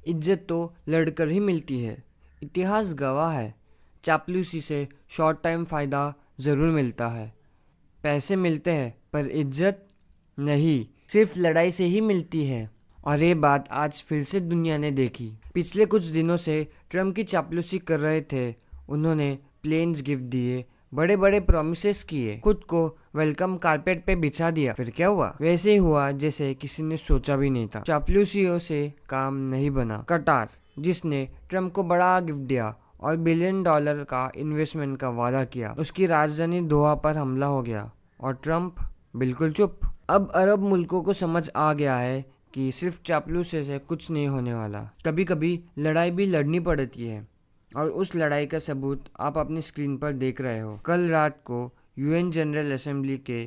इज्जत तो लड़कर ही मिलती है। इतिहास गवाह है, चापलूसी से शॉर्ट टाइम फ़ायदा ज़रूर मिलता है। पैसे मिलते हैं पर इज्जत नहीं, सिर्फ लड़ाई से ही मिलती है। और ये बात आज फिर से दुनिया ने देखी। पिछले कुछ दिनों से ट्रम्प की चापलूसी कर रहे थे। उन्होंने प्लेन्स गिफ्ट दिए, बड़े बड़े प्रॉमिसेस किए, खुद को वेलकम कारपेट पे बिछा दिया। फिर क्या हुआ? वैसे ही हुआ जैसे किसी ने सोचा भी नहीं था। चापलूसियों से काम नहीं बना। कटार, जिसने ट्रम्प को बड़ा गिफ्ट दिया और $1 बिलियन का इन्वेस्टमेंट का वादा किया, उसकी राजधानी दोहा पर हमला हो गया और ट्रम्प बिल्कुल चुप। अब अरब मुल्कों को समझ आ गया है कि सिर्फ चापलूसी से कुछ नहीं होने वाला। कभी कभी लड़ाई भी लड़नी पड़ती है और उस लड़ाई का सबूत आप अपनी स्क्रीन पर देख रहे हो। कल रात को यूएन जनरल असेंबली के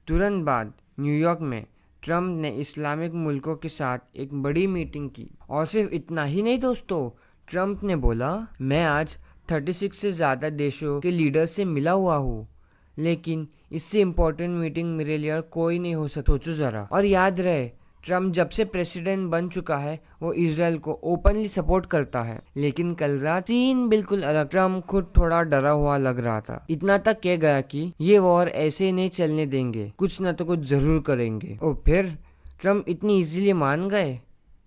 तुरंत बाद न्यूयॉर्क में ट्रम्प ने इस्लामिक मुल्कों के साथ एक बड़ी मीटिंग की। और सिर्फ इतना ही नहीं दोस्तों, ट्रम्प ने बोला, मैं आज 36 से ज़्यादा देशों के लीडर से मिला हुआ हूँ, लेकिन इससे इम्पोर्टेंट मीटिंग मेरे लिए और कोई नहीं हो सकती। सोचो ज़रा। और याद रहे, ट्रम्प जब से प्रेसिडेंट बन चुका है वो इजराइल को ओपनली सपोर्ट करता है, लेकिन कल रात सीन बिल्कुल अलग। ट्रम्प खुद थोड़ा डरा हुआ लग रहा था। इतना तक कह गया कि ये वॉर ऐसे ही नहीं चलने देंगे, कुछ ना तो कुछ जरूर करेंगे। और फिर ट्रम्प इतनी इजीली मान गए?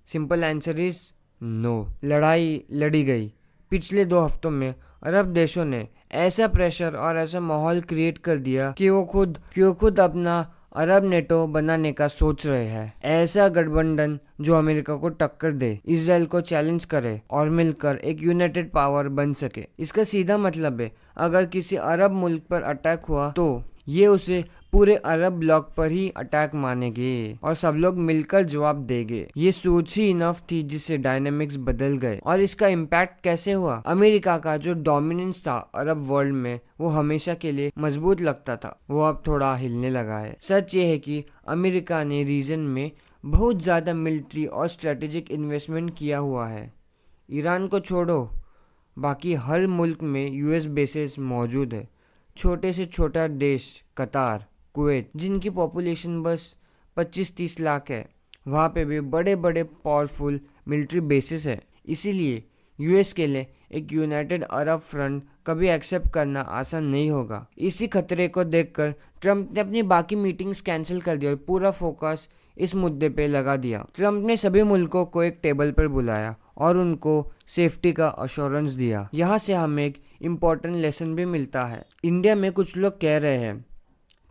Simple answer is no. लड़ाई लड़ी गई। पिछले 2 हफ्तों में अरब देशों ने ऐसा प्रेशर और ऐसा माहौल क्रिएट कर दिया कि वो खुद अपना अरब नेटो बनाने का सोच रहे हैं। ऐसा गठबंधन जो अमेरिका को टक्कर दे, इजराइल को चैलेंज करे और मिलकर एक यूनाइटेड पावर बन सके। इसका सीधा मतलब है, अगर किसी अरब मुल्क पर अटैक हुआ तो ये उसे पूरे अरब ब्लॉक पर ही अटैक मानेंगे और सब लोग मिलकर जवाब देंगे। ये सोच ही इनफ थी जिससे डायनामिक्स बदल गए। और इसका इम्पैक्ट कैसे हुआ? अमेरिका का जो डोमिनेंस था अरब वर्ल्ड में, वो हमेशा के लिए मजबूत लगता था, वो अब थोड़ा हिलने लगा है। सच ये है कि अमेरिका ने रीजन में बहुत ज़्यादा मिलिट्री और स्ट्रेटेजिक इन्वेस्टमेंट किया हुआ है। ईरान को छोड़ो, बाकी हर मुल्क में यूएस बेसेस मौजूद है। छोटे से छोटा देश कतार, कुवैत, जिनकी पॉपुलेशन बस 25-30 लाख है, वहाँ पे भी बड़े बड़े पावरफुल मिलिट्री बेसिस है। इसीलिए यूएस के लिए एक यूनाइटेड अरब फ्रंट कभी एक्सेप्ट करना आसान नहीं होगा। इसी खतरे को देखकर ट्रम्प ने अपनी बाकी मीटिंग्स कैंसिल कर दी और पूरा फोकस इस मुद्दे पे लगा दिया। ट्रम्प ने सभी मुल्कों को एक टेबल पर बुलाया और उनको सेफ्टी का अश्योरेंस दिया। यहाँ से हमें एक इम्पॉर्टेंट लेसन भी मिलता है। इंडिया में कुछ लोग कह रहे हैं,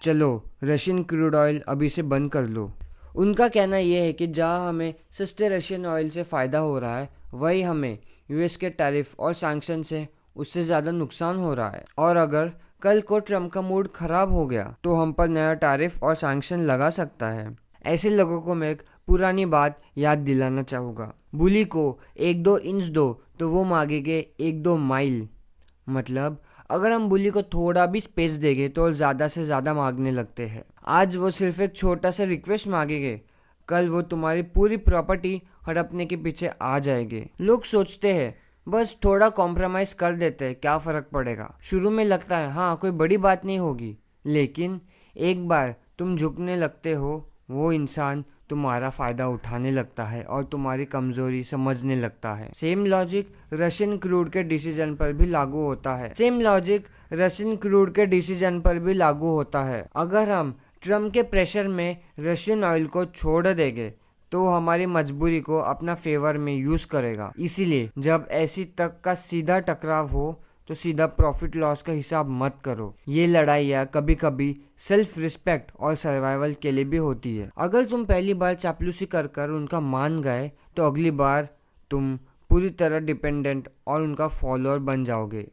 चलो रशियन क्रूड ऑयल अभी से बंद कर लो। उनका कहना यह है कि जहाँ हमें सस्ते रशियन ऑयल से फ़ायदा हो रहा है, वही हमें यूएस के टैरिफ और सैंक्शन से उससे ज़्यादा नुकसान हो रहा है। और अगर कल को ट्रम्प का मूड खराब हो गया तो हम पर नया टैरिफ और सैंक्शन लगा सकता है। ऐसे लोगों को मैं एक पुरानी बात याद दिलाना चाहूँगा, बुली को 1-2 इंच दो तो वो मांगेंगे 1-2 माइल। मतलब अगर हम बुली को थोड़ा भी स्पेस देंगे तो ज़्यादा से ज़्यादा मांगने लगते हैं। आज वो सिर्फ एक छोटा सा रिक्वेस्ट मांगेंगे, कल वो तुम्हारी पूरी प्रॉपर्टी हड़पने के पीछे आ जाएंगे। लोग सोचते हैं बस थोड़ा कॉम्प्रोमाइज़ कर देते हैं, क्या फ़र्क पड़ेगा। शुरू में लगता है हाँ कोई बड़ी बात नहीं होगी, लेकिन एक बार तुम झुकने लगते हो, वो इंसान तुम्हारा फ़ायदा उठाने लगता है और तुम्हारी कमज़ोरी समझने लगता है। सेम लॉजिक रशियन क्रूड के डिसीजन पर भी लागू होता है। अगर हम ट्रम्प के प्रेशर में रशियन ऑयल को छोड़ देंगे तो हमारी मजबूरी को अपना फेवर में यूज़ करेगा। इसीलिए जब ऐसी तक का सीधा टकराव हो तो सीधा प्रॉफिट लॉस का हिसाब मत करो। ये लड़ाइयाँ कभी कभी सेल्फ रिस्पेक्ट और सर्वाइवल के लिए भी होती है। अगर तुम पहली बार चापलूसी कर उनका मान गए तो अगली बार तुम पूरी तरह डिपेंडेंट और उनका फॉलोअर बन जाओगे।